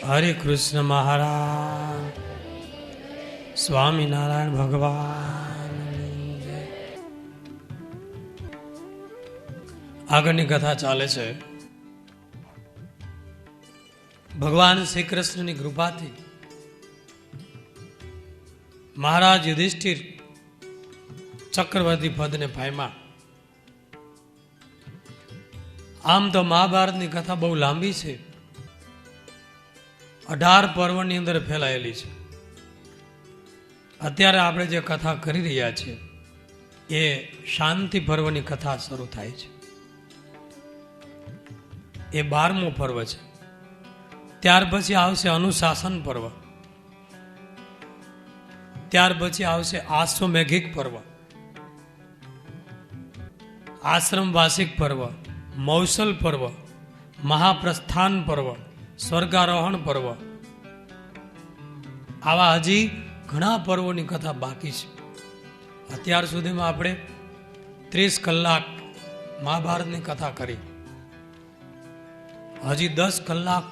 હરે કૃષ્ણ મહારાજ, સ્વામિનારાયણ ભગવાન. આગળની કથા ચાલે છે. ભગવાન શ્રી કૃષ્ણની કૃપાથી મહારાજ યુધિષ્ઠિર ચક્રવર્તી પદને પામ્યા. આમ તો મહાભારતની કથા બહુ લાંબી છે, 18 પર્વની અંદર ફેલાયેલી છે. અત્યારે આપણે જે કથા કરી રહ્યા છીએ એ શાંતિ પર્વની કથા શરૂ થાય છે. એ 12મો પર્વ છે. ત્યાર પછી આવશે અનુશાસન પર્વ, ત્યાર પછી આવશે આશ્વમેઘિક પર્વ, આશ્રમવાસિક પર્વ, મૌસલ પર્વ, મહાપ્રસ્થાન પર્વ, સ્વર્ગારોહણ પર્વ. આવા હજી ઘણા પર્વોની કથા બાકી છે. અત્યાર સુધીમાં આપણે 30 કલાક મહાભારતની કથા કરી. હજી 10 કલાક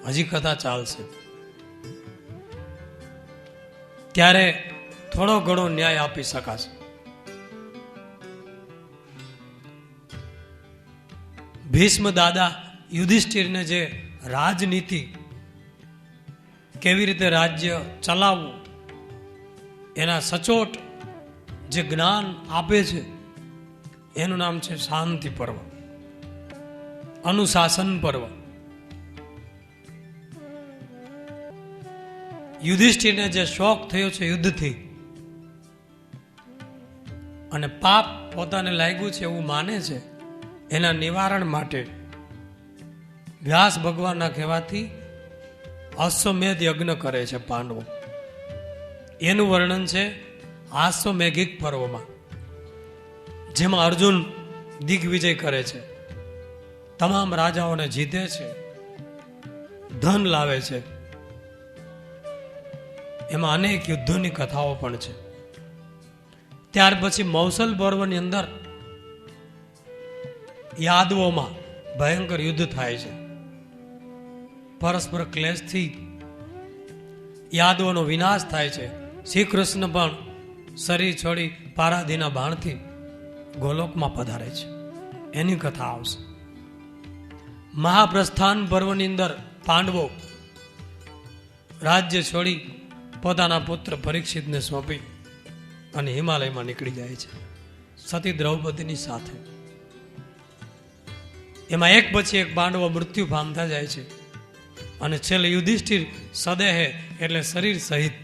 હજી કથા ચાલશે. ત્યારે થોડો ઘણો ન્યાય આપી શકાશે. ભીષ્મ દાદા યુધિષ્ઠિરને જે રાજનીતિ, કેવી રીતે રાજ્ય ચલાવવું, એના સચોટ જે જ્ઞાન આપે છે એનું નામ છે શાંતિ પર્વ, અનુશાસન પર્વ. યુધિષ્ઠિરને જે શોખ થયો છે યુદ્ધથી અને પાપ પોતાને લાગ્યું છે એવું માને છે, એના નિવારણ માટે વ્યાસ ભગવાનના કહેવાથી અશ્વમેધ યજ્ઞ કરે છે પાંડવો. એનું વર્ણન છે આશ્વમેઘિક પર્વમાં, જેમાં અર્જુન દિગ્વિજય કરે છે, તમામ રાજાઓને જીતે છે, ધન લાવે છે. એમાં અનેક યુદ્ધોની કથાઓ પણ છે. ત્યાર પછી મૌસલ પર્વની અંદર યાદવોમાં ભયંકર યુદ્ધ થાય છે. પરસ્પર ક્લેશથી યાદવોનો વિનાશ થાય છે. શ્રી કૃષ્ણ પણ શરીર છોડી પારાધીના બાણથી ગોલોકમાં પધારે છે. એની કથા આવશે. મહાપ્રસ્થાન પર્વની અંદર પાંડવો રાજ્ય છોડી પોતાના પુત્ર પરીક્ષિતને સોંપી અને હિમાલયમાં નીકળી જાય છે સતી દ્રૌપદીની સાથે. એમાં એક પછી એક પાંડવો મૃત્યુ પામતા જાય છે અને છેલ્લે યુધિષ્ઠિર સદેહે એટલે શરીર સહિત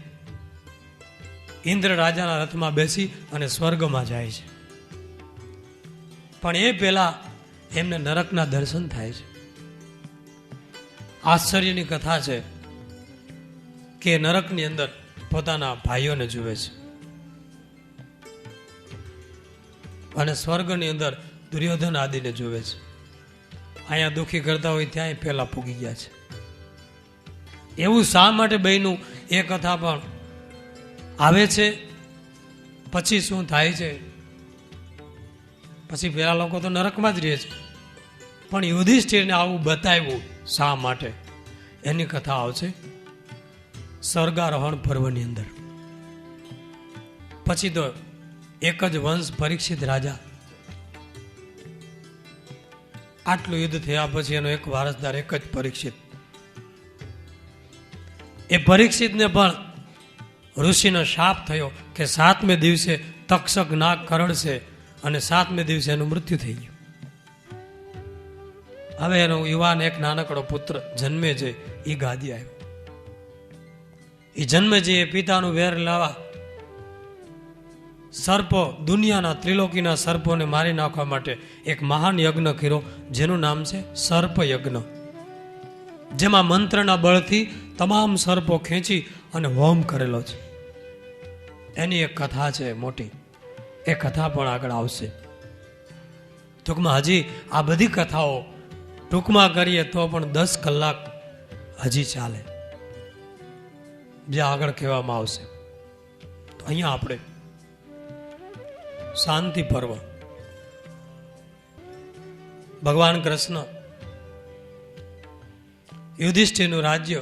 ઇન્દ્ર રાજાના રથમાં બેસી અને સ્વર્ગમાં જાય છે. પણ એ પહેલા એમને નરકના દર્શન થાય છે. આશ્ચર્યની કથા છે કે નરકની અંદર પોતાના ભાઈઓને જુએ છે અને સ્વર્ગની અંદર દુર્યોધન આદિને જુએ છે. અહીંયા દુઃખી કરતા હોય ત્યાં પહેલા પૂગી ગયા છે. એવું શા માટે બહેનું એ કથા પણ આવે છે. પછી શું થાય છે? પછી પેલા લોકો તો નરકમાં જ રહે છે, પણ યુધિષ્ઠિરને આવું બતાવ્યું શા માટે, એની કથા આવશે સ્વર્ગારોહણ પર્વની અંદર. પછી તો એક જ વંશ પરીક્ષિત રાજા. આટલું યુદ્ધ થયા પછી એનો એક વારસદાર એક જ પરીક્ષિત. એ પરીક્ષિતને પણ ઋષિનો શાપ થયો કે 7મે દિવસે તક્ષક નાગ કરડશે અને 7મે દિવસે એનું મૃત્યુ થઈ ગયું. હવે એનો યુવાન એક નાનકડો પુત્ર જન્મે છે. એ ગાદી આવ્યો. એ જન્મે છે એ પિતાનું વેર લાવવા સર્પો, દુનિયાના ત્રિલોકીના સર્પોને મારી નાખવા માટે એક મહાન યજ્ઞ કર્યો, જેનું નામ છે સર્પ યજ્ઞ. જેમાં મંત્રના બળથી તમામ સર્પો ખેંચી અને હોમ કરેલો છે. એની એક કથા છે મોટી. એ કથા પણ આગળ આવશે. ટૂંકમાં હજી આ બધી કથાઓ ટૂંકમાં કરીએ તો પણ 10 કલાક હજી ચાલે, જે આગળ કહેવામાં આવશે. તો અહીંયા આપણે શાંતિ પર્વ, ભગવાન કૃષ્ણ યુધિષ્ઠિરનું રાજ્ય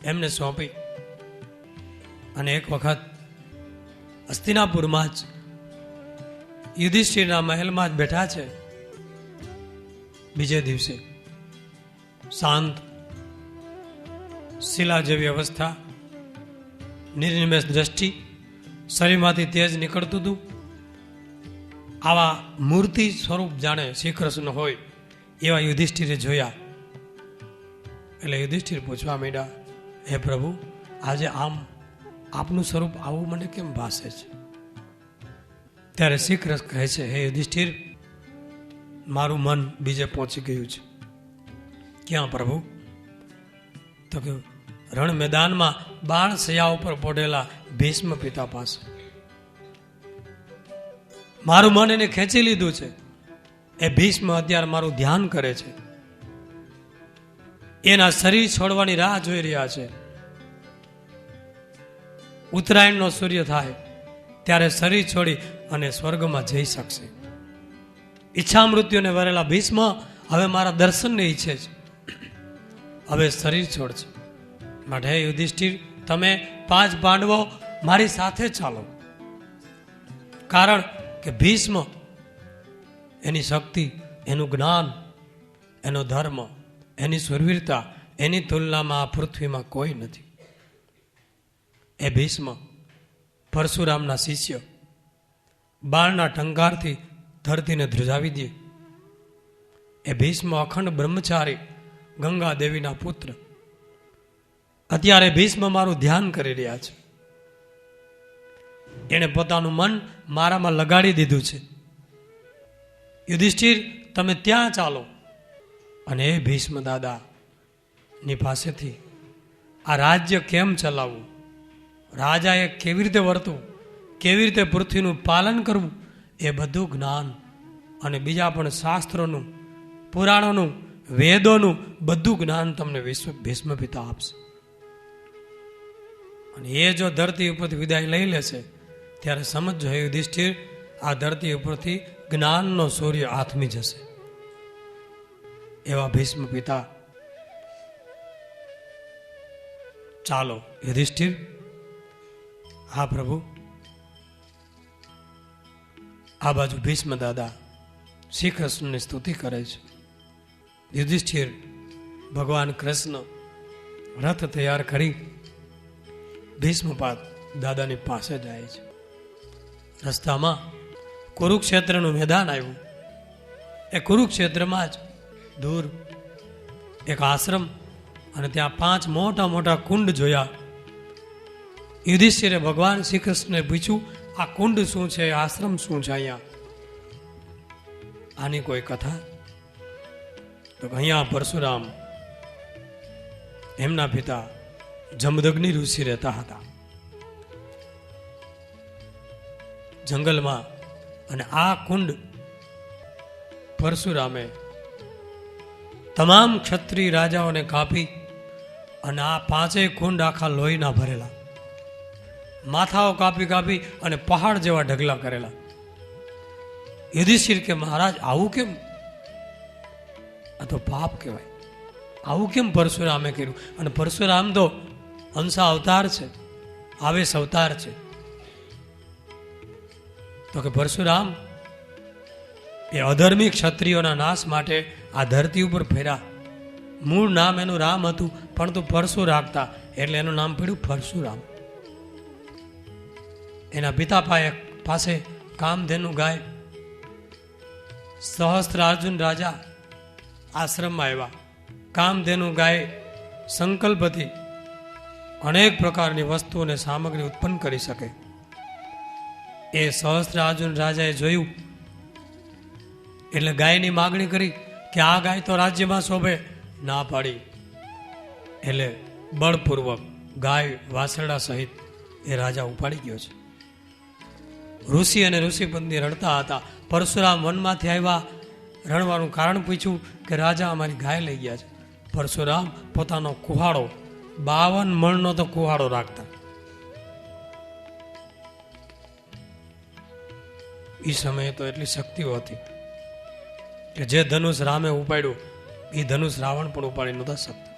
એમને સોંપી અને એક વખત હસ્તિનાપુરમાં જ યુધિષ્ઠિરના મહેલમાં જ બેઠા છે. બીજે દિવસે શાંત શિલા જેવી અવસ્થા, નિર્નિમેષ દ્રષ્ટિ, શરીરમાંથી તેજ નીકળતું હતું. આવા મૂર્તિ સ્વરૂપ જાણે શ્રી કૃષ્ણ હોય એવા યુધિષ્ઠિરે જોયા. એટલે યુધિષ્ઠિર પૂછવા માંડ્યા, હે પ્રભુ, આજે આમ આપનું સ્વરૂપ આવું મને કેમ ભાસે છે? ત્યારે શ્રી કૃષ્ણ કહે છે, હે યુધિષ્ઠિર, મારું મન બીજે પહોંચી ગયું છે. ક્યાં પ્રભુ? તો કે રણ મેદાનમાં બાણ સયા ઉપર પોઢેલા ભીષ્મ પિતા પાસે. મારું મન એને ખેંચી લીધું છે. એ ભીષ્મ અત્યારે મારું ધ્યાન કરે છે. એના શરીર છોડવાની રાહ જોઈ રહ્યા છે. ઉત્તરાયણનો સૂર્ય થાય ત્યારે શરીર છોડી અને સ્વર્ગમાં જઈ શકશે. ઈચ્છા મૃત્યુને વરેલા ભીષ્મ હવે મારા દર્શનને ઈચ્છે છે. હવે શરીર છોડશે. માટે હે યુધિષ્ઠિર, તમે 5 પાંડવો મારી સાથે ચાલો. કારણ કે ભીષ્મ, એની શક્તિ, એનું જ્ઞાન, એનો ધર્મ, એની સુરવીરતા, એની તુલનામાં આ પૃથ્વીમાં કોઈ નથી. એ ભીષ્મ પરશુરામના શિષ્ય, બાણના ટંકારથી ધરતીને ધ્રુજાવી દે. એ ભીષ્મ અખંડ બ્રહ્મચારી, ગંગા દેવીના પુત્ર. અત્યારે ભીષ્મ મારું ધ્યાન કરી રહ્યા છે. એણે પોતાનું મન મારામાં લગાડી દીધું છે. યુધિષ્ઠિર, તમે ત્યાં ચાલો અને એ ભીષ્મ દાદા ની પાસેથી આ રાજ્ય કેમ ચલાવવું, રાજાએ કેવી રીતે વર્તવું, કેવી રીતે પૃથ્વીનું પાલન કરવું, એ બધું જ્ઞાન અને બીજા પણ શાસ્ત્રોનું, પુરાણોનું, વેદોનું બધું જ્ઞાન તમને ભીષ્મ પિતા આપશે. અને એ જો ધરતી ઉપરથી વિદાય લઈ લેશે ત્યારે સમજો હે યુધિષ્ઠિર, આ ધરતી ઉપરથી જ્ઞાનનો સૂર્ય આથમી જશે. એવા ભીષ્મ પિતા. ચાલો યુધિષ્ઠિર. હા પ્રભુ. આ બાજુ ભીષ્મ દાદા શ્રી કૃષ્ણની સ્તુતિ કરે છે. યુધિષ્ઠિર ભગવાન કૃષ્ણ રથ તૈયાર કરી ભીષ્મપાદ દાદાની પાસે જાય છે. રસ્તામાં કુરુક્ષેત્રનું મેદાન આવ્યું. એ કુરુક્ષેત્રમાં જ દૂર એક આશ્રમ અને ત્યાં 5 મોટા મોટા કુંડ જોયા. યુધિષ્ઠિરે ભગવાન શ્રી કૃષ્ણને પૂછ્યું, આ કુંડ શું છે, આશ્રમ શું છે અહીંયા? આની કોઈ કથા? તો અહીંયા પરશુરામ, એમના પિતા જમદગ્નિ ઋષિ રહેતા હતા જંગલમાં. અને આ કુંડ પરશુરામે તમામ ક્ષત્રિય રાજાઓને કાપી અને આ 5 કુંડ આખા લોહીના ભરેલા, માથાઓ કાપી કાપી અને પહાડ જેવા ઢગલા કરેલા. યુધિષ્ઠિર કે મહારાજ આવું કેમ? આ તો પાપ કહેવાય. આવું કેમ પરશુરામે કર્યું? અને પરશુરામ તો હંસા અવતાર છે, આવેશ અવતાર છે. તો કે પરશુરામ એ અધર્મી ક્ષત્રિયોના નાશ માટે આ ધરતી ઉપર ફેર્યા. મૂળ નામ એનું રામ હતું, પણ તો પરશુ રાખતા એટલે એનું નામ પડ્યું પરશુરામ. એના પિતા પાસે કામધેનુ ગાય. સહસ્ત્રાર્જુન રાજા આશ્રમમાં આવ્યા. કામધેનુ ગાય સંકલ્પથી અનેક પ્રકારની વસ્તુઓને સામગ્રી ઉત્પન્ન કરી શકે. એ સહસ્ત્રાર્જુન રાજાએ જોયું એટલે ગાયની માગણી કરી કે આ ગાય તો રાજ્યમાં શોભે. ના પાડી એટલે બળપૂર્વક ગાય વાસરડા સહિત એ રાજા ઉપાડી ગયો છે. ઋષિ અને ઋષિપત્ની રડતા હતા. પરશુરામ વનમાંથી આવ્યા, રણવાનું કારણ પૂછ્યું કે રાજા અમારી ગાય લઈ ગયા છે. પરશુરામ પોતાનો કુહાડો, 52 મણનો તો કુહાડો રાખતા. એ સમયે તો એટલી શક્તિઓ હતી કે જે ધનુષ રામે ઉપાડ્યું એ ધનુષ રાવણ પણ ઉપાડી નહોતા શકતા.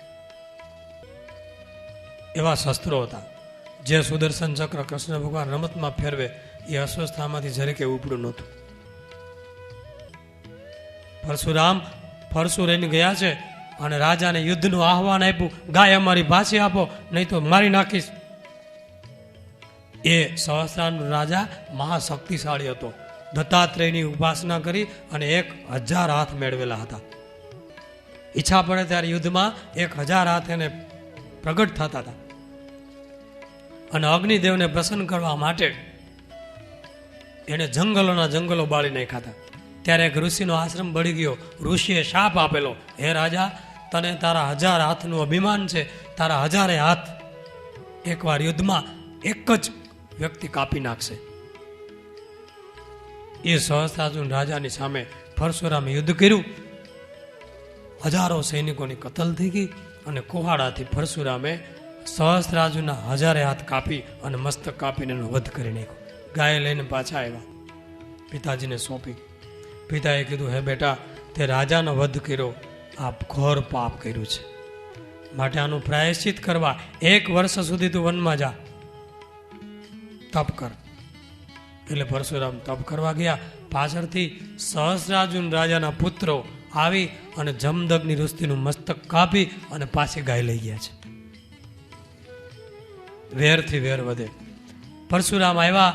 એવા શસ્ત્રો હતા જે સુદર્શન ચક્ર કૃષ્ણ ભગવાન રમતમાં ફેરવે એ અસ્વસ્થામાંથી જરીકે ઉપડું નહોતું. પરશુરામ ફરસુ રહીને ગયા છે અને રાજાને યુદ્ધનું આહવાન આપ્યું, ગાય અમારી પાછી આપો નહીં તો મારી નાખીશ. એ સહસ્ત્રાનો રાજા મહાશક્તિશાળી હતો. દત્તાત્રેયની ઉપાસના કરી અને 1000 હાથ મેળવેલા હતા. ઈચ્છા પડે ત્યારે યુદ્ધમાં 1000 હાથ એને પ્રગટ થતા હતા. અને અગ્નિદેવને પ્રસન્ન કરવા માટે એને જંગલોના જંગલો બાળી નાખ્યા હતા. ત્યારે એક ઋષિનો આશ્રમ બળી ગયો. ઋષિએ શાપ આપેલો, હે રાજા, તને તારા 1000 હાથનું અભિમાન છે, તારા 1000 હાથ એકવાર યુદ્ધમાં એક જ વ્યક્તિ કાપી નાખશે. એ સહસ્ત્રાર્જુન રાજાની સામે પરશુરામે યુદ્ધ કર્યું. હજારો સૈનિકોની કતલ થઈ ગઈ અને કુહાડાથી પરશુરામે સહસ્ત્રાર્જુનના 1000 હાથ કાપી અને મસ્તક કાપીને એનો વધ કરી નાખ્યો. ગાય લઈને પાછા આવ્યા, પિતાજીને સોંપી. પિતાએ કીધું, હે બેટા, તે રાજાનો વધ કર્યો, આ ઘોર પાપ કર્યું છે, માટે આનું પ્રાયશ્ચિત કરવા 1 વર્ષ સુધી તું વનમાં જા, તપ કર. એટલે પરશુરામ તપ કરવા ગયા. પાછળથી સહસ્ત્રાર્જુન રાજાના પુત્રો આવી અને જમદગ્નિ ઋષિનું મસ્તક કાપી અને પાછી ગાય લઈ ગયા છે. વેરથી વેર વધે. પરશુરામ આવ્યા,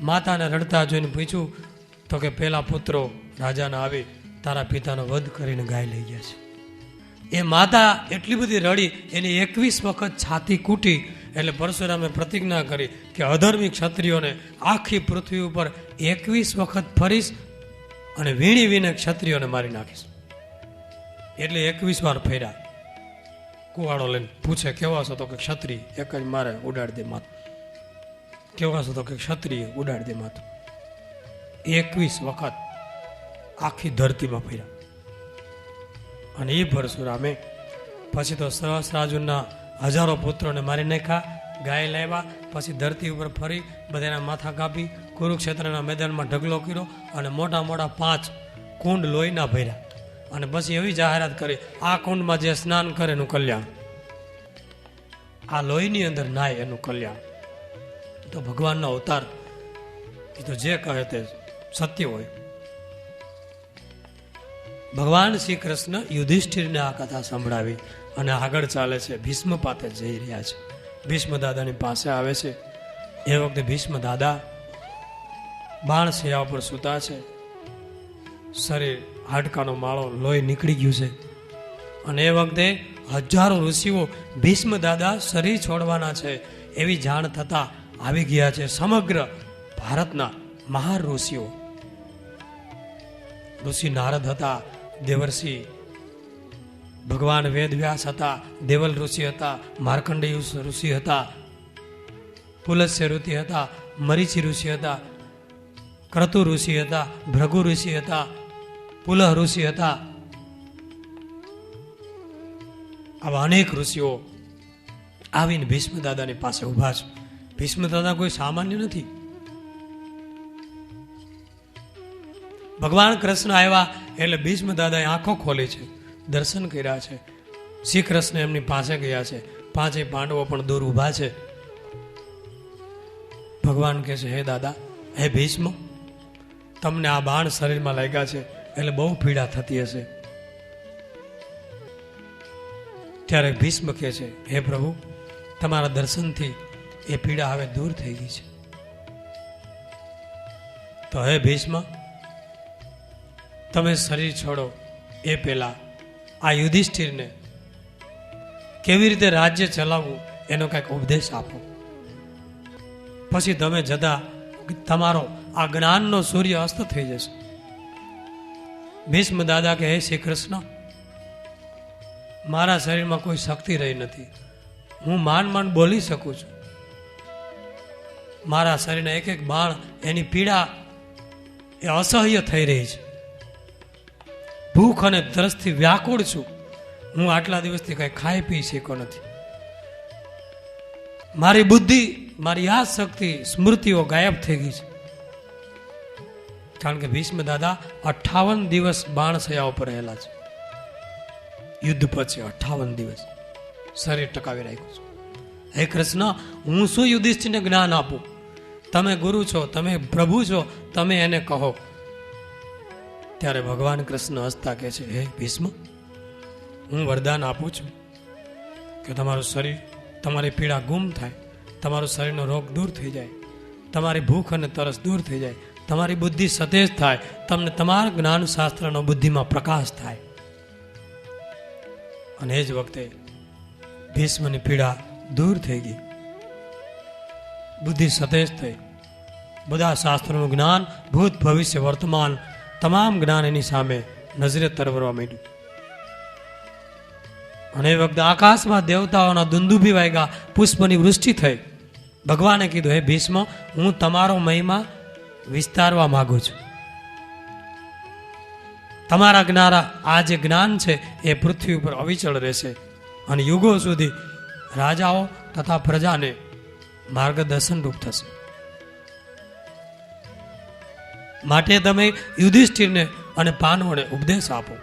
માતાને રડતા જોઈને પૂછ્યું તો કે પેલા પુત્રો રાજાના આવી તારા પિતાનો વધ કરીને ગાય લઈ ગયા છે. એ માતા એટલી બધી રડી, એની 21 વખત છાતી કૂટી. એટલે પરશુરામે પ્રતિજ્ઞા કરી કે અધર્મી ક્ષત્રિયોને આખી પૃથ્વી ઉપર 21 વખત ફરીશ અને વીણી વીને ક્ષત્રિયોને મારી નાખીશ. એટલે 21 વાર ફર્યા. કુવાડો લઈને પૂછે, કેવા છો? તો કે ક્ષત્રિય. એક જ મારે ઉડાડી દે માથું. કેવા છો? તો કે ક્ષત્રિય. ઉડાડી દે માથું. 21 વખત આખી ધરતીમાં ફર્યા. અને એ પરશુરામે પછી તો સહસ્ત્રાર્જુનના 1000 પુત્રોને મારી નાખ્યા. ગાય લાવ્યા, પછી ધરતી ઉપર ફરી બધાના માથા કાપી, કુરુક્ષેત્રના મેદાનમાં ઢગલો કર્યો અને મોટા મોટા 5 કુંડ લોહીના ભર્યા. અને પછી એવી જાહેરાત કરી, આ કુંડમાં જે સ્નાન કરે એનું કલ્યાણ, આ લોહીની અંદર નાય એનું કલ્યાણ. તો ભગવાનનો અવતાર, એ તો જે કહે તે સત્ય હોય. ભગવાન શ્રી કૃષ્ણ યુધિષ્ઠિરને આ કથા સંભળાવી અને આગળ ચાલે છે. ભીષ્મ પાસે જઈ રહ્યા છે. ભીષ્મ દાદાની પાસે આવે છે. એ વખતે ભીષ્મ દાદા બાણ શૈયા ઉપર સૂતા છે. શરીર હાડકાનો માળો લોહી નીકળી ગયું છે. અને એ વખતે હજારો ઋષિઓ ભીષ્મ દાદા શરીર છોડવાના છે એવી જાણ થતા આવી ગયા છે. સમગ્ર ભારતના મહાન ઋષિઓ, ઋષિ નારદ હતા, દેવર્ષિ ભગવાન વેદવ્યાસ હતા, દેવલ ઋષિ હતા, માર્કંડેય ઋષિ હતા, પુલસ્ય ઋષિ હતા, મરીચી ઋષિ હતા, ક્રતુ ઋષિ હતા, ભૃગુ ઋષિ હતા, પુલહ ઋષિ હતા. આવા અનેક ઋષિઓ આવીને ભીષ્મ દાદાની પાસે ઉભા છે. ભીષ્મ દાદા કોઈ સામાન્ય નથી. ભગવાન કૃષ્ણ આવ્યા એટલે ભીષ્મ દાદાએ આંખો ખોલી છે, દર્શન કર્યા છે. શ્રી કૃષ્ણ એમની પાસે ગયા છે. 5 પાંડવો પણ દૂર ઊભા છે. ભગવાન કહે છે, હે દાદા, હે ભીષ્મ, તમને આ બાણ શરીરમાં લાગ્યા છે એટલે બહુ પીડા થતી હશે. ત્યારે ભીષ્મ કહે છે, હે પ્રભુ, તમારા દર્શનથી એ પીડા હવે દૂર થઈ ગઈ છે. તો હે ભીષ્મ, તમે શરીર છોડો એ પહેલા આ યુધિષ્ઠિરને કેવી રીતે રાજ્ય ચલાવવું એનો કંઈક ઉપદેશ આપો. પછી તમે જતા તમારો આ જ્ઞાનનો સૂર્ય અસ્ત થઈ જશે. ભીષ્મ દાદા કે, હે શ્રી કૃષ્ણ, મારા શરીરમાં કોઈ શક્તિ રહી નથી. હું માંડ બોલી શકું છું. મારા શરીરના એક એક બાણ, એની પીડા એ અસહ્ય થઈ રહી છે. ભૂખ અને તરસથી વ્યાકુળ છું. હું આટલા દિવસથી કંઈ ખાઈ પી શક્યો નથી. મારી બુદ્ધિ, મારી યાદ શક્તિ, સ્મૃતિઓ ગાયબ થઈ ગઈ છે. કારણ કે ભીષ્મ દાદા 58 દિવસ બાણશૈયા ઉપર રહેલા છે. યુદ્ધ પછી 58 દિવસ શરીર ટકાવી રાખ્યું છે. હે કૃષ્ણ, હું શું યુધિષ્ઠિરને જ્ઞાન આપું? તમે ગુરુ છો, તમે પ્રભુ છો, તમે એને કહો. ત્યારે ભગવાન કૃષ્ણ હસતા કહે છે, હે ભીષ્મ, હું વરદાન આપું છું કે તમારું શરીર, તમારી પીડા ગુમ થાય, તમારું શરીરનો રોગ દૂર થઈ જાય, તમારી ભૂખ અને તરસ દૂર થઈ જાય, તમારી બુદ્ધિ સતેજ થાય, તમને તમારા જ્ઞાન શાસ્ત્રનો બુદ્ધિમાં પ્રકાશ થાય. અને એ જ વખતે ભીષ્મની પીડા દૂર થઈ ગઈ, બુદ્ધિ સતેજ થઈ, બધા શાસ્ત્રોનું જ્ઞાન, ભૂત ભવિષ્ય વર્તમાન તમામ જ્ઞાન એની સામે નજરે તરવરવા માંડ્યું. અને એ વખતે આકાશમાં દેવતાઓના દુંદુભી વાગ્યા, પુષ્પની વૃષ્ટિ થઈ. ભગવાને કીધું, હે ભીષ્મ, હું તમારો મહિમા વિસ્તારવા માંગુ છું. તમારા જ્ઞારા આ જે જ્ઞાન છે એ પૃથ્વી ઉપર અવિચળ રહેશે અને યુગો સુધી રાજાઓ તથા પ્રજાને માર્ગદર્શન રૂપ થશે. માટે તમે યુધિષ્ઠિરને અને પાંડવોને ઉપદેશ આપો.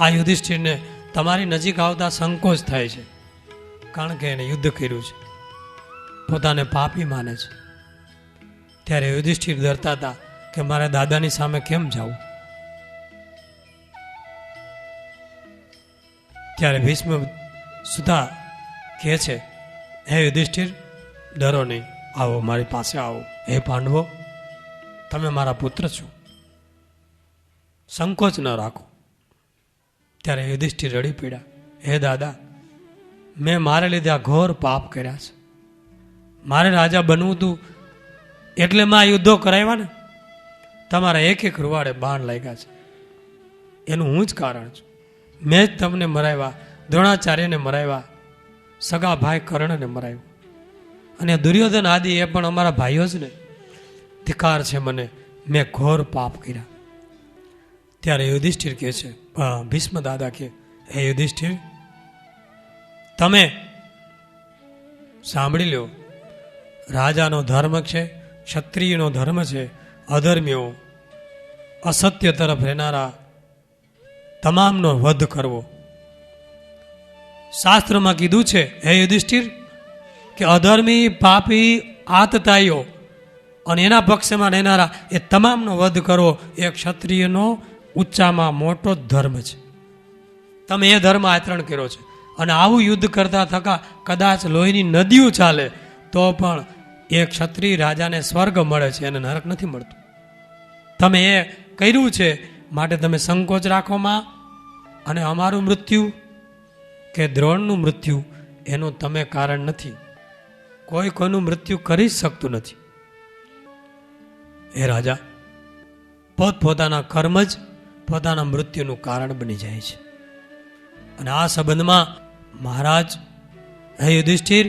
આ યુધિષ્ઠિરને તમારી નજીક આવતા સંકોચ થાય છે, કારણ કે એને યુદ્ધ કર્યું છે, પોતાને પાપી માને છે. ત્યારે યુધિષ્ઠિર ડરતા હતા કે મારા દાદાની સામે કેમ જાવું. ત્યારે ભીષ્મ સુધા કહે છે, હે યુધિષ્ઠિર, ડરો નહીં, આવો મારી પાસે આવો. હે પાંડવો, તમે મારા પુત્ર છો, સંકોચ ન રાખો. ત્યારે યુધિષ્ઠિર રડી પડ્યા, હે દાદા, મેં મારે લીધે આ ઘોર પાપ કર્યા છે. મારે રાજા બનવું હતું એટલે મેં આ યુદ્ધો કરાવ્યા ને. તમારા એક એક રૂવાડે બાણ લાગ્યા છે, એનું હું જ કારણ છું. મેં જ તમને મરાવ્યા, દ્રોણાચાર્યને મરાવ્યા, સગા ભાઈ કર્ણને મરાવ્યો, અને દુર્યોધન આદિ એ પણ અમારા ભાઈઓ જ ને. ધિકાર છે મને, મેં ઘોર પાપ કર્યા. ત્યારે યુધિષ્ઠિર કહે છે, ભીષ્મ દાદા કે, હે યુધિષ્ઠિર, તમે સાંભળી લો, રાજાનો ધર્મ છે, ક્ષત્રિયનો ધર્મ છે, અધર્મીઓ, અસત્ય તરફ રહેનારા તમામનો વધ કરવો. શાસ્ત્રમાં કીધું છે, હે યુધિષ્ઠિર, કે અધર્મી, પાપી, આતતાઈઓ અને એના પક્ષમાં રહેનારા એ તમામનો વધ કરવો એ ક્ષત્રિયનો ઊંચામાં મોટો ધર્મ છે. તમે એ ધર્મ આચરણ કર્યો છે, અને આવું યુદ્ધ કરતા થકા કદાચ લોહીની નદીઓ ચાલે તો પણ એ ક્ષત્રિય રાજાને સ્વર્ગ મળે છે, એને નરક નથી મળતું. તમે એ કર્યું છે, માટે તમે સંકોચ રાખોમાં. અને અમારું મૃત્યુ કે દ્રોણનું મૃત્યુ એનું તમે કારણ નથી. કોઈ કોઈનું મૃત્યુ કરી શકતું નથી. એ રાજા, પોતપોતાના કર્મ જ પોતાના મૃત્યુનું કારણ બની જાય છે. અને આ સંબંધમાં મહારાજ, હે યુધિષ્ઠિર,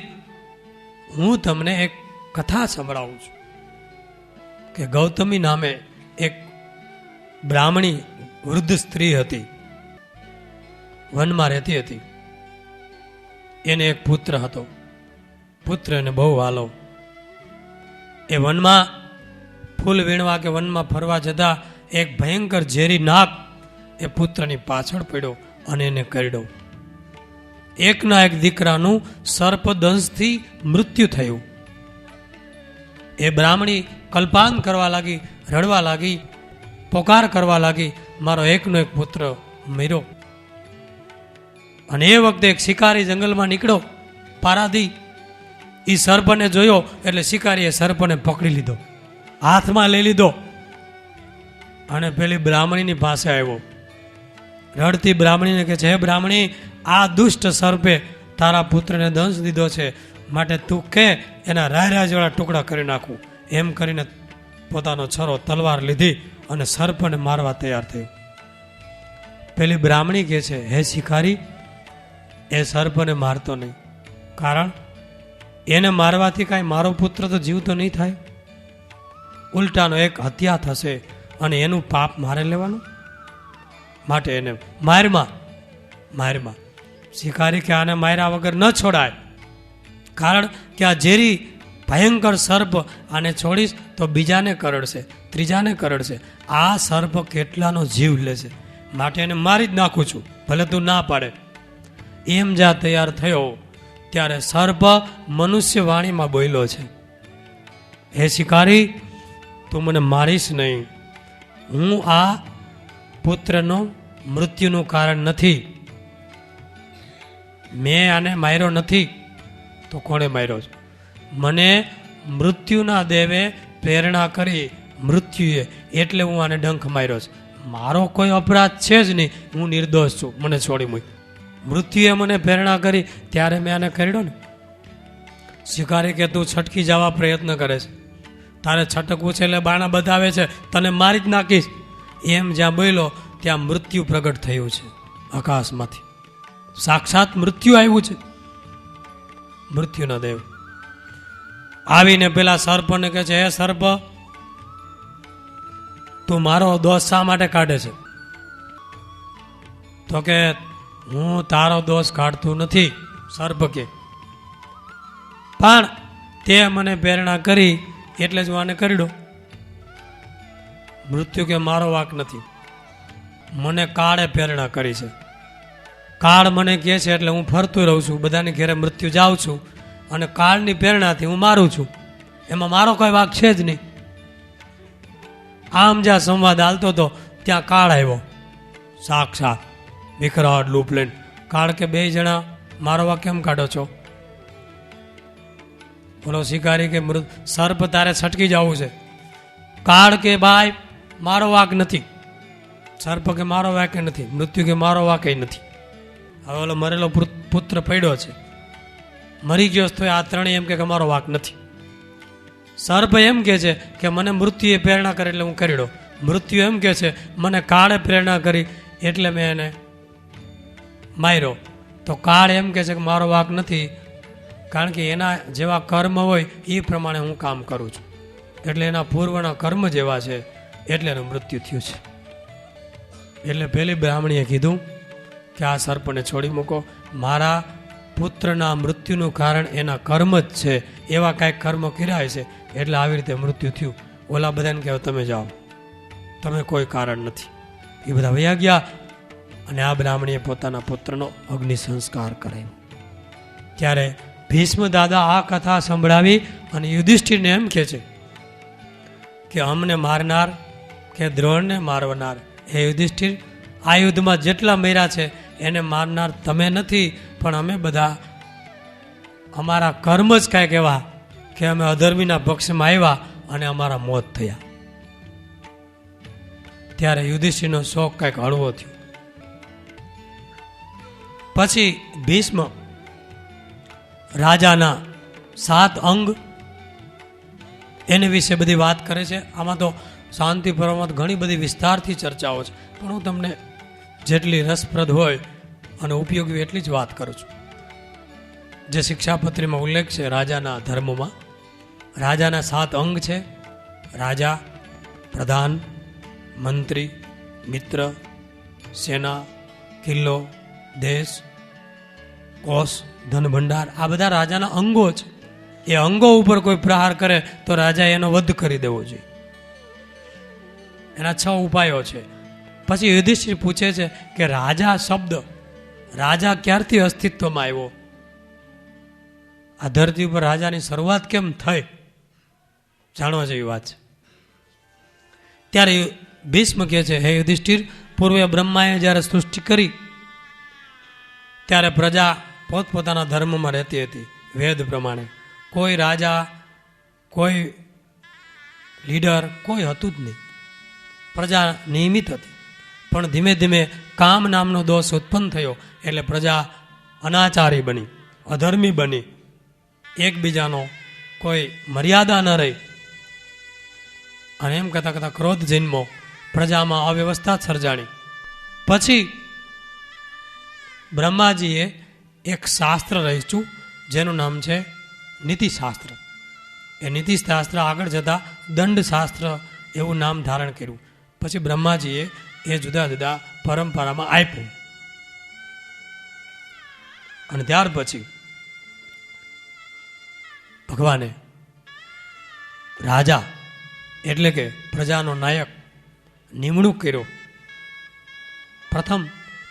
હું તમને એક કથા સંભળાવું છું કે ગૌતમી નામે એક બ્રાહ્મણી વૃદ્ધ સ્ત્રી હતી, વનમાં રહેતી હતી. એને એક પુત્ર હતો, પુત્ર એને બહુ વાલો. એ વનમાં ફૂલ વીણવા કે વનમાં ફરવા જતા એક ભયંકર ઝેરી નાગ એ પુત્રની પાછળ પડ્યો અને એને કરડ્યો. એકના એક દીકરાનું સર્પદંશથી મૃત્યુ થયું. એ બ્રાહ્મણી કલ્પાન કરવા લાગી, રડવા લાગી, પોકાર કરવા લાગી, મારો એકનો એક પુત્ર મર્યો. અને એ વખતે એક શિકારી જંગલમાં નીકળ્યો, પારાથી. એ સર્પને જોયો એટલે શિકારીએ સર્પને પકડી લીધો, હાથમાં લઈ લીધો અને પેલી બ્રાહ્મણીની પાસે આવ્યો. રડતી બ્રાહ્મણીને કહે છે, હે બ્રાહ્મણી, આ દુષ્ટ સર્પે તારા પુત્રને દંશ દીધો છે, માટે તું કે એના રાયરા જેવા ટુકડા કરી નાખું. એમ કરીને પોતાનો છરો, તલવાર લીધી અને સર્પને મારવા તૈયાર થયો. પેલી બ્રાહ્મણી કહે છે, હે શિકારી, એ સર્પને મારતો નહીં, કારણ એને મારવાથી કાંઈ મારો પુત્ર તો જીવતો નહીં થાય, ઉલટાનો એક હત્યા થશે અને એનું પાપ મારે લેવાનું, માટે એને મારમાં. શિકારી કે આને માર્યા વગર ન છોડાય, કારણ કે આ ઝેરી ભયંકર સર્પ આને છોડીશ તો બીજાને કરડશે, ત્રીજાને કરડશે. આ સર્પ કેટલાનો જીવ લેશે, માટે એને મારી જ નાખું છું, ભલે તું ના પાડે. એમ જ્યાં તૈયાર થયો ત્યારે સર્પ મનુષ્ય વાણીમાં બોલ્યો છે, હે શિકારી, તું મને મારીશ નહીં. હું આ પુત્રનો મૃત્યુનું કારણ નથી. મેં આને માર્યો નથી તો કોણે માર્યો છે? મને મૃત્યુના દેવે પ્રેરણા કરી મૃત્યુએ, એટલે હું આને ડંખ માર્યો છે. મારો કોઈ અપરાધ છે જ નહીં, હું નિર્દોષ છું, મને છોડી મૂક. મૃત્યુએ મને પ્રેરણા કરી ત્યારે મેં આને કર્યો ને. શિકારી કે તું છટકી જવા પ્રયત્ન કરે છે, તારે છટકવું છે એટલે બાણા બતાવે છે, તને મારી જ નાખીશ. એમ જ્યાં બોલ્યો ત્યાં મૃત્યુ પ્રગટ થયું છે આકાશમાંથી. સાક્ષાત મૃત્યુ આવ્યું છે. મૃત્યુના દેવ આવીને પેલા સર્પને કહે છે, હે સર્પ, તું મારો દોષ શા માટે કાઢે છે? તો કે હું તારો દોષ કાઢતું નથી. સર્પ કે પણ તે મને પ્રેરણા કરી એટલે જ હું આને કરી દઉં. મૃત્યુ કે મારો વાંક નથી, મને કાળે પ્રેરણા કરી છે. કાળ મને કહે છે એટલે હું ફરતું રહું છું, બધાની ઘેરે મૃત્યુ જાઉં છું, અને કાળની પ્રેરણાથી હું મારું છું. એમાં મારો કોઈ વાંક છે જ નહીં. આમ જ્યાં સંવાદ હાલતો હતો ત્યાં કાળ આવ્યો, સાક્ષાત વિકરાળ લૂપ લઈને. કાળ કે બે જણા મારો વાંક કેમ કાઢો છો? બોલો શિકારી કે સર્પ તારે છટકી જવું છે. કાળ કે ભાઈ મારો વાંક નથી. સર્પ કે મારો વાંક નથી. મૃત્યુ કે મારો વાંક નથી. હવે ઓલો મરેલો પુત્ર પડ્યો છે, મરી ગયો તો આ ત્રણેય એમ કે મારો વાંક નથી. સર્પ એમ કે છે કે મને મૃત્યુએ પ્રેરણા કરી એટલે હું કરી દઉં. મૃત્યુ એમ કે છે મને કાળે પ્રેરણા કરી એટલે મેં એને માર્યો. તો કાળ એમ કે છે કે મારો વાંક નથી, કારણ કે એના જેવા કર્મ હોય એ પ્રમાણે હું કામ કરું છું, એટલે એના પૂર્વના કર્મ જેવા છે એટલે એનું મૃત્યુ થયું છે. એટલે પેલી બ્રાહ્મણીએ કીધું કે આ સર્પને છોડી મૂકો, મારા પુત્રના મૃત્યુનું કારણ એના કર્મ જ છે, એવા કાંઈક કર્મ કર્યા છે એટલે આવી રીતે મૃત્યુ થયું. ઓલા બધાને કહેવાય તમે જાઓ, તમે કોઈ કારણ નથી. એ બધા વયા ગયા અને આ બ્રાહ્મણીએ પોતાના પુત્રનો અગ્નિ સંસ્કાર કરાવ્યો. ત્યારે ભીષ્મ દાદા આ કથા સંભળાવી અને યુધિષ્ઠિરને એમ કહે છે કે અમને મારનાર કે દ્રોણને મારવનાર, હે યુધિષ્ઠિર, આ યુદ્ધમાં જેટલા મર્યા છે એને મારનાર તમે નથી, પણ અમે બધા અમારા કર્મ જ કાંઈક એવા કે અમે અધર્મીના પક્ષમાં આવ્યા અને અમારા મોત થયા. ત્યારે યુધિષ્ઠિરનો શોક કાંઈક હળવો થયો. પછી ભીષ્મ રાજાના 7 અંગ એને વિશે બધી વાત કરે છે. આમાં તો શાંતિ પર્વમાં ઘણી બધી વિસ્તારથી ચર્ચાઓ છે, પણ હું તમને જેટલી રસપ્રદ હોય અને ઉપયોગી એટલી જ વાત કરું છું. જે શિક્ષાપત્રીમાં ઉલ્લેખ છે રાજાના ધર્મમાં, રાજાના 7 અંગ છે: રાજા, પ્રધાન, મંત્રી, મિત્ર, સેના, કિલ્લો, દેશ, કોષ, ધન ભંડાર. આ બધા રાજાના અંગો છે. એ અંગો ઉપર કોઈ પ્રહાર કરે તો રાજાએ એનો વધ કરી દેવો જોઈએ. એના 6 ઉપાયો છે. પછી યુધિષ્ઠિર પૂછે છે કે રાજા શબ્દ, રાજા ક્યારથી અસ્તિત્વમાં આવ્યો? આ ધરતી ઉપર રાજાની શરૂઆત કેમ થઈ? જાણવા જેવી વાત છે. ત્યારે ભીષ્મ કહે છે, હે યુધિષ્ઠિર, પૂર્વે બ્રહ્માએ જ્યારે સૃષ્ટિ કરી ત્યારે પ્રજા પોતપોતાના ધર્મમાં રહેતી હતી, વેદ પ્રમાણે. કોઈ રાજા, કોઈ લીડર, કોઈ હતું જ નહીં. પ્રજા નિયમિત હતી. પણ ધીમે ધીમે કામ નામનો દોષ ઉત્પન્ન થયો એટલે પ્રજા અનાચારી બની, અધર્મી બની, એકબીજાનો કોઈ મર્યાદા ન રહી, અને એમ કહેતા કહેતા ક્રોધ જન્મો, પ્રજામાં અવ્યવસ્થા સર્જાણી. પછી બ્રહ્માજીએ એક શાસ્ત્ર રચ્યું જેનું નામ છે નીતિશાસ્ત્ર. એ નીતિશાસ્ત્ર આગળ જતાં દંડશાસ્ત્ર એવું નામ ધારણ કર્યું. પછી બ્રહ્માજીએ એ જુદા જુદા પરંપરામાં આપ્યું. અને ત્યાર પછી ભગવાને રાજા એટલે કે પ્રજાનો નાયક નિમણૂક કર્યો. પ્રથમ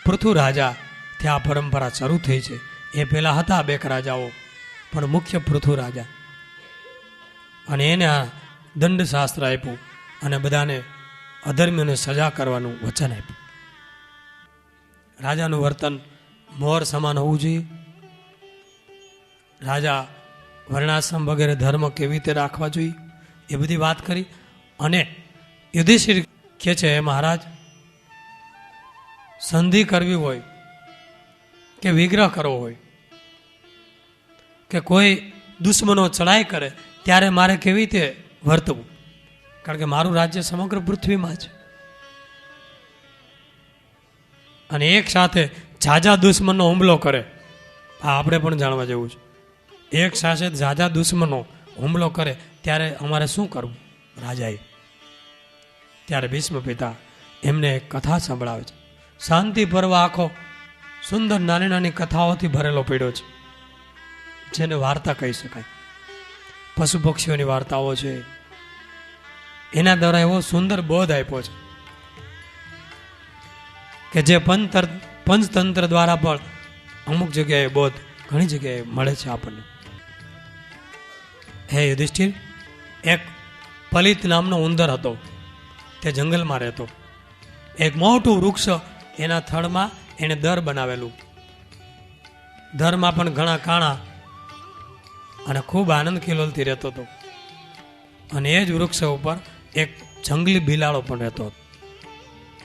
પૃથુ રાજાથી આ પરંપરા શરૂ થઈ છે. એ પહેલાં હતા 2 રાજાઓ, પણ મુખ્ય પૃથુ રાજા. અને એને આ દંડશાસ્ત્ર આપ્યું અને બધાને અધર્મીઓને સજા કરવાનું વચન આપ્યું. રાજાનું વર્તન મોર સમાન હોવું જોઈએ. રાજા વર્ણાશ્રમ વગેરે ધર્મ કેવી રીતે રાખવા જોઈએ એ બધી વાત કરી. અને યુધિષ્ઠિર કહે છે, હે મહારાજ, સંધિ કરવી હોય કે વિગ્રહ કરવો હોય કે કોઈ દુશ્મનો ચડાઈ કરે ત્યારે મારે કેવી રીતે વર્તવું, કારણ કે મારું રાજ્ય સમગ્ર પૃથ્વીમાં છે. અને એક સાથે ઝાઝા દુશ્મનનો હુમલો કરે, આ આપણે પણ જાણવા જેવું છે. એક સાથે ઝાઝા દુશ્મનો હુમલો કરે ત્યારે અમારે શું કરવું રાજાએ? ત્યારે ભીષ્મ પિતા એમને એક કથા સંભળાવે છે. શાંતિ પર્વ આખો સુંદર નાની નાની કથાઓથી ભરેલો પડ્યો છે, જેને વાર્તા કહી શકાય. પશુ પક્ષીઓની વાર્તાઓ છે. એના દ્વારા એવો સુંદર બોધ આપ્યો છે કે જે પંચતંત્ર દ્વારા પણ અમુક જગ્યાએ બોધ ઘણી જગ્યાએ મળે છે આપણને. હે યુધિષ્ઠિર, એક પલિત નામનો ઉંદર હતો. તે જંગલમાં રહેતો. એક મોટું વૃક્ષ, એના થડમાં એણે દર બનાવેલું. દરમાં પણ ઘણા કાણા અને ખૂબ આનંદ કિલોલથી રહેતો હતો. અને એ જ વૃક્ષ ઉપર એક જંગલી બિલાડો પણ રહેતો હતો.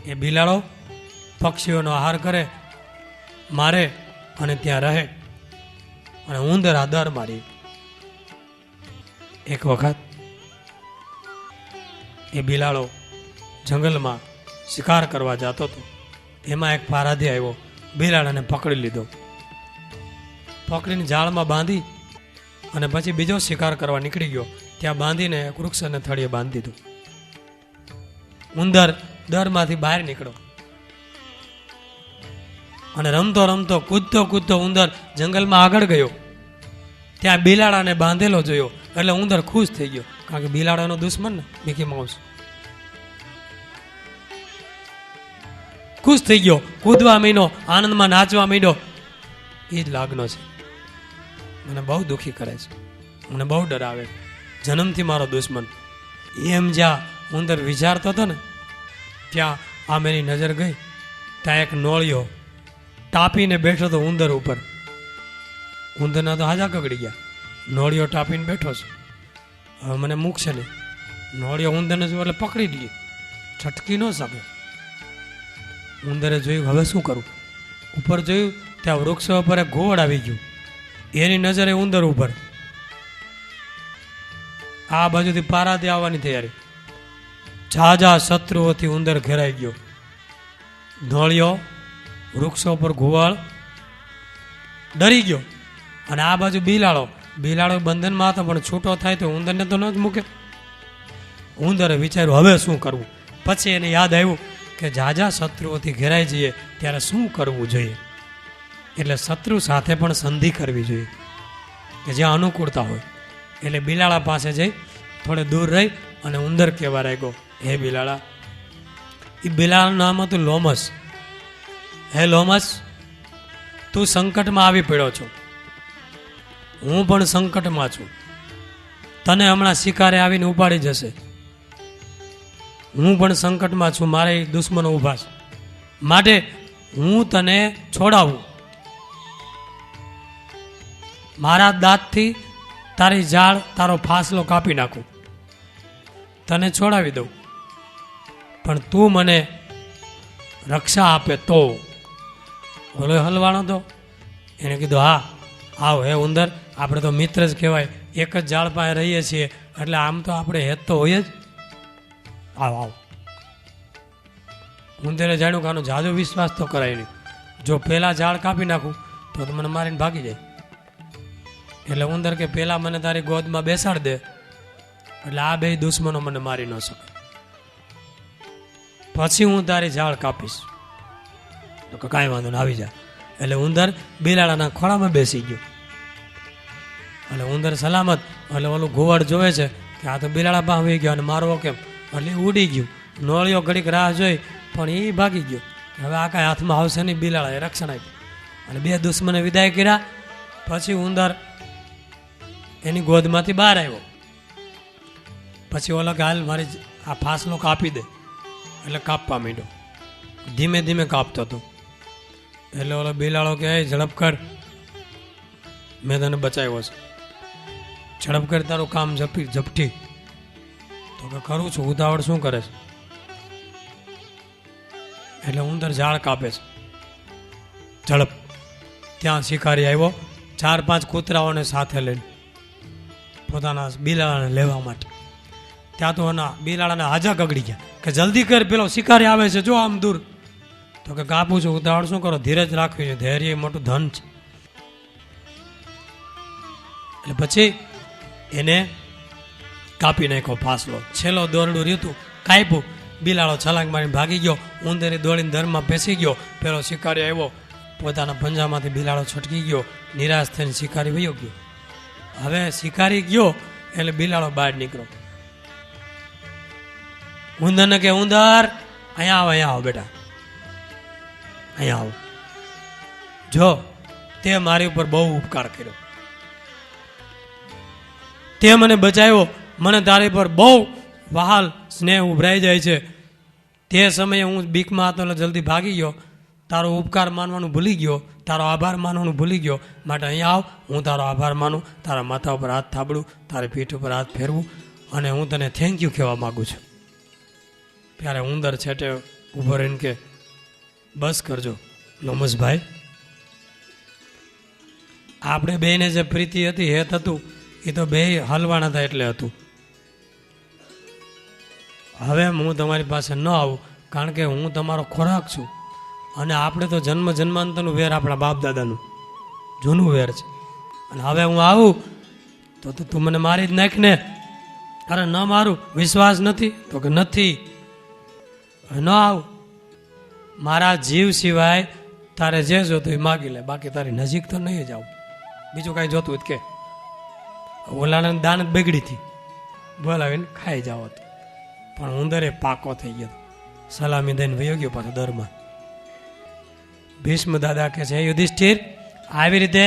એ બિલાડો પક્ષીઓનો આહાર કરે, મારે અને ત્યાં રહે. અને ઉંદર આ દર મારી. એક વખત એ બિલાડો જંગલમાં શિકાર કરવા જતો હતો. એમાં એક પારાધી આવ્યો, બિલાડાને પકડી લીધો. પકડીને જાળમાં બાંધી અને પછી બીજો શિકાર કરવા નીકળી ગયો. ત્યાં બાંધીને એક વૃક્ષને થળીએ બાંધી દીધું. ઉંદર દરમાંથી બહાર નીકળ્યો અને રમતો રમતો કૂદતો કૂદતો ઉંદર જંગલમાં આગળ ગયો. ત્યાં બિલાડાને બાંધેલો જોયો એટલે ઉંદર ખુશ થઈ ગયો, કારણ કે બિલાડાનો દુશ્મન ને મિકી માઉસ. ખુશ થઈ ગયો, કૂદવા માંડ્યો, આનંદમાં નાચવા માંડ્યો. એ જ લાગનો છે. મને બહુ દુઃખી કરે છે, મને બહુ ડરાવે. જન્મથી મારો દુશ્મન. એમ જ્યાં ઉંદર વિચારતો હતો ને, ત્યાં આ મેરી નજર ગઈ. ત્યાં એક નોળિયો ટાપીને બેઠો હતો ઉંદર ઉપર. ઉંદરના તો હાજા કગડી ગયા. નોળિયો ટાપીને બેઠો છે. હવે મને મૂકશે નહીં. નોળિયો ઉંદરને જોયું એટલે પકડી જ લે, છટકી ન શકે. ઉંદરે જોયું હવે શું કરું. ઉપર જોયું ત્યાં વૃક્ષ ઉપર એક ઘોડ આવી ગયું. એની નજરે ઉંદર ઉપર. આ બાજુથી પારાથી આવવાની તૈયારી. ઝાઝા શત્રુઓથી ઉંદર ઘેરાઈ ગયો. નોળિયો વૃક્ષો પર ઘુવાળ ડરી ગયો. અને આ બાજુ બિલાડો બંધનમાં હતો, પણ છૂટો થાય તો ઉંદરને તો ન જ મૂકે. ઉંદરે વિચાર્યું હવે શું કરવું. પછી એને યાદ આવ્યું કે ઝાઝા શત્રુઓથી ઘેરાઈ જઈએ ત્યારે શું કરવું જોઈએ. એટલે શત્રુ સાથે પણ સંધિ કરવી જોઈએ કે જ્યાં અનુકૂળતા હોય. એટલે બિલાડા પાસે જઈ થોડે દૂર રહી અને ઉંદર કહેવા લાગ્યો, હે બિલાડા. એ બિલાડાનું નામ હતું લોમસ. હે લોમસ, તું સંકટમાં આવી પડ્યો છો, હું પણ સંકટમાં છું. તને હમણાં શિકારે આવીને ઉપાડી જશે. હું પણ સંકટમાં છું, મારે દુશ્મનો ઊભા છે. માટે હું તને છોડાવું. મારા દાંતથી તારી જાળ, તારો ફાસલો કાપી નાખું, તને છોડાવી દઉં. પણ તું મને રક્ષા આપે તો. ઓલો હલવાણો તો એને કીધું, હા આવ હે ઉંદર, આપણે તો મિત્ર જ કહેવાય, એક જ ઝાડ પાસે રહીએ છીએ, એટલે આમ તો આપણે હેત તો હોય જ. આવ આવ. ઉંદરે જાણ્યું કે આનો જાજો વિશ્વાસ તો કરાય નહીં. જો પહેલાં ઝાડ કાપી નાખું તો મને મારીને ભાગી જાય. એટલે ઉંદર કે પહેલાં મને તારી ગોદમાં બેસાડ દે, એટલે આ બે દુશ્મનો મને મારી ન શકે. પછી હું તારી ઝાડ કાપીશ. તો કાંઈ વાંધો ને, આવી જા. એટલે ઉંદર બિલાડાના ખોળામાં બેસી ગયો. એટલે ઉંદર સલામત. એટલે ઓલું ઘુવડ જોવે છે કે આ તો બિલાડા પાસે આવી ગયો અને મારવો કેમ, એટલે ઉડી ગયું. નોળિયો ઘડીક રાહ જોઈ પણ એ ભાગી ગયો. કે હવે આ કાંઈ હાથમાં આવશે નહીં. બિલાડાએ રક્ષણ આપ્યું અને બે દુશ્મને વિદાય કર્યા. પછી ઉંદર એની ગોદમાંથી બહાર આવ્યો. પછી ઓલો કે હાલ મારી આ ફાસલો કાપી દે, એટલે કાપવા માંડ્યો. ધીમે ધીમે કાપતો હતો. એટલે ઓલો બિલાડો કે ઝડપ કર, મેં તને બચાવ્યો છે, ઝડપ કર, તારું કામ ઝપટી. તો કે કરું છું, ઉતાવળ શું કરે છે? એટલે ઉંદર ઝાડ કાપે છે, ઝડપ. ત્યાં શિકારી આવ્યો 4-5 કૂતરાઓને સાથે લઈને પોતાના બિલાડાને લેવા માટે. ત્યાં તો એના બિલાડાના હાજા કગડી ગયા કે જલ્દી કર, પેલો શિકારી આવે છે, જો આમ દૂર. તો કે કાપું છું, ઉતાવળ શું કરો, ધીરજ રાખવી છે, ધૈર્ય એ મોટું ધન છે. એટલે પછી એને કાપી નાખ્યો ફાસલો. છેલ્લો દોરડું રહ્યું, કાપ્યું. બિલાડો છલાંગ મારીને ભાગી ગયો. ઉંદરે દોડીને દરમાં બેસી ગયો. પેલો શિકારી આવ્યો, પોતાના પંજામાંથી બિલાડો છટકી ગયો. નિરાશ થઈને શિકારી વયો ગયો. હવે શિકારી ગયો એટલે બિલાડો બહાર નીકળ્યો. ઉંદરને કે ઉંદર અહીંયા આવો બેટા, અહીંયા આવો. જો તે મારી ઉપર બહુ ઉપકાર કર્યો, તે મને બચાવ્યો, મને તારી પર બહુ વહાલ સ્નેહ ઉભરાઈ જાય છે. તે સમયે હું બીકમાં હતો એટલે જલ્દી ભાગી ગયો. તારો ઉપકાર માનવાનું ભૂલી ગયો, તારો આભાર માનવાનું ભૂલી ગયો. માટે અહીંયા આવ, હું તારો આભાર માનું, તારા માથા ઉપર હાથ થાબડું, તારી પીઠ ઉપર હાથ ફેરવું અને હું તને થેન્ક યુ કહેવા માગું છું. ત્યારે ઉંદર છેટે ઊભો રહીને કે બસ કરજો લોમસભાઈ, આપણે બેને જે પ્રીતિ હતી, હેત હતું, એ તો બે હલવાના હતા એટલે હતું. હવે હું તમારી પાસે ન આવું, કારણ કે હું તમારો ખોરાક છું અને આપણે તો જન્મ જન્માંતરનું વેર, આપણા બાપ દાદાનું જૂનું વેર છે. અને હવે હું આવું તો તું મને મારી જ નાખ ને. અરે ન મારું, વિશ્વાસ નથી? તો કે નથી, ન આવું. મારા જીવ સિવાય તારે જે જોતું એ માગી લે, બાકી તારી નજીક તો નહીં જ આવું. બીજું કાંઈ જોતું જ કે. ઓલાને દાન જ બગડી હતી, બોલાવીને ખાઈ જાવ હતું. પણ ઉંદરે પાકો થઈ ગયો, સલામી દઈને વયો ગયો પાછો દરમાં. ભીષ્મ દાદા કહે છે, યુધિષ્ઠિર, આવી રીતે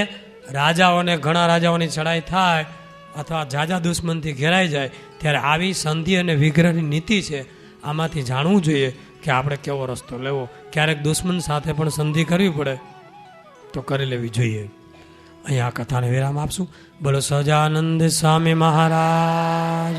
રાજાઓને, ઘણા રાજાઓની ચડાઈ થાય અથવા જાજા દુશ્મનથી ઘેરાઈ જાય ત્યારે આવી સંધિ અને વિગ્રહની નીતિ છે, આમાંથી જાણવું જોઈએ કે આપણે કેવો રસ્તો લેવો. ક્યારેક દુશ્મન સાથે પણ સંધિ કરવી પડે તો કરી લેવી જોઈએ. અહીંયા કથાને વિરામ આપશું. બોલો સહજાનંદ સ્વામી મહારાજ.